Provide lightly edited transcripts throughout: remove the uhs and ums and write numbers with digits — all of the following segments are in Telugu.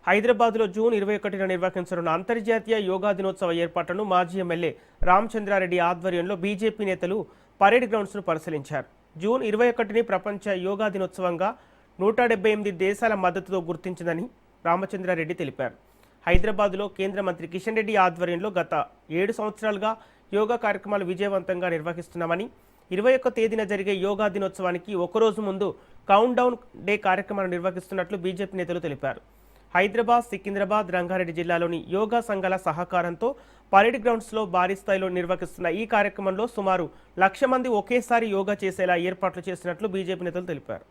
హైదరాబాద్లో జూన్ 21న నిర్వహించనున్న అంతర్జాతీయ యోగా దినోత్సవ ఏర్పాట్లను మాజీ ఎమ్మెల్యే రామచంద్రారెడ్డి ఆధ్వర్యంలో బీజేపీ నేతలు పరేడ్ గ్రౌండ్స్ను పరిశీలించారు. జూన్ 21ని ప్రపంచ యోగా దినోత్సవంగా 178 దేశాల మద్దతుతో గుర్తించిందని రామచంద్రారెడ్డి తెలిపారు. హైదరాబాద్లో కేంద్ర మంత్రి కిషన్ రెడ్డి ఆధ్వర్యంలో గత 7 సంవత్సరాలుగా యోగా కార్యక్రమాలు విజయవంతంగా నిర్వహిస్తున్నామని, 21 తేదీన జరిగే యోగా దినోత్సవానికి ఒకరోజు ముందు కౌంట్ డౌన్ డే కార్యక్రమాలు నిర్వహిస్తున్నట్లు బీజేపీ నేతలు తెలిపారు. హైదరాబాద్, సికింద్రాబాద్, రంగారెడ్డి జిల్లాలోని యోగా సంఘాల సహకారంతో పరేడ్ గ్రౌండ్స్లో భారీ స్థాయిలో నిర్వహిస్తున్న ఈ కార్యక్రమంలో సుమారు 1,00,000 మంది ఒకేసారి యోగా చేసేలా ఏర్పాట్లు చేసినట్లు బీజేపీ నేతలు తెలిపారు.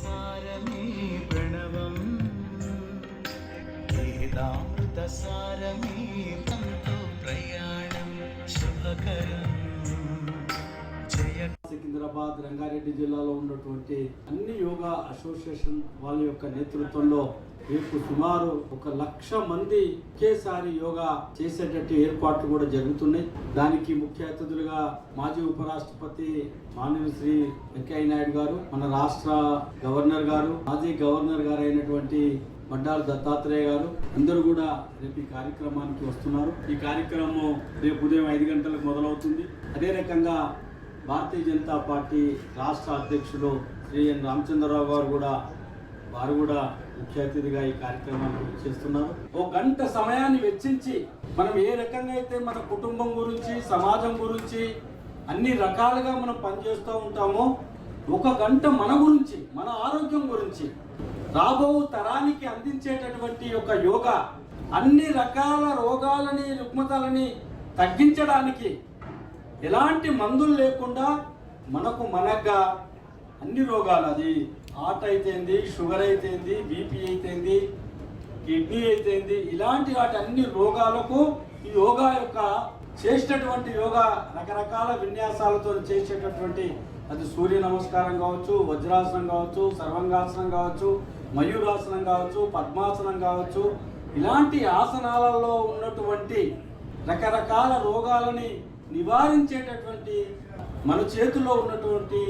సారమే ప్రణవం వేదామృతసారమే తంతో ప్రయాణం శుభకరం. సికింద్రాబాద్, రంగారెడ్డి జిల్లాలో ఉన్నటువంటి అన్ని యోగా అసోసియేషన్ వాళ్ళ యొక్క నేతృత్వంలో రేపు సుమారు 1,00,000 మంది ఒకేసారి యోగా చేసేటట్టు ఏర్పాట్లు కూడా జరుగుతున్నాయి. దానికి ముఖ్య అతిథులుగా మాజీ ఉపరాష్ట్రపతి మాన్యులు శ్రీ వెంకయ్య నాయుడు గారు, మన రాష్ట్ర గవర్నర్ గారు, మాజీ గవర్నర్ గారు అయినటువంటి బండారు దత్తాత్రేయ గారు అందరూ కూడా రేపు ఈ కార్యక్రమానికి వస్తున్నారు. ఈ కార్యక్రమం రేపు ఉదయం 5 గంటలకు మొదలవుతుంది. అదే రకంగా భారతీయ జనతా పార్టీ రాష్ట్ర అధ్యక్షులు శ్రీ ఎన్ రామచంద్రరావు గారు వారు కూడా ముఖ్య అతిథిగా ఈ కార్యక్రమాన్ని చేస్తున్నారు. 1 గంట సమయాన్ని వెచ్చించి మనం ఏ రకంగా అయితే మన కుటుంబం గురించి, సమాజం గురించి అన్ని రకాలుగా మనం పనిచేస్తూ ఉంటామో 1 గంట మన గురించి, మన ఆరోగ్యం గురించి, రాబో తరానికి అందించేటటువంటి ఒక యోగా అన్ని రకాల రోగాలని, రుగ్మతలని తగ్గించడానికి ఎలాంటి మందులు లేకుండా మనగా అన్ని రోగాలు, అది హార్ట్ అయితేంది, షుగర్ అయితేంది, బీపీ అయితేంది, కిడ్నీ అయితేంది, ఇలాంటి వాటి అన్ని రోగాలకు ఈ యోగా యొక్క చేసేటటువంటి యోగా రకరకాల విన్యాసాలతో చేసేటటువంటి, అది సూర్య నమస్కారం కావచ్చు, వజ్రాసనం కావచ్చు, సర్వంగాసనం కావచ్చు, మయూరాసనం కావచ్చు, పద్మాసనం కావచ్చు, ఇలాంటి ఆసనాలలో ఉన్నటువంటి రకరకాల రోగాలని నివారించేటటువంటి మన చేతుల్లో ఉన్నటువంటి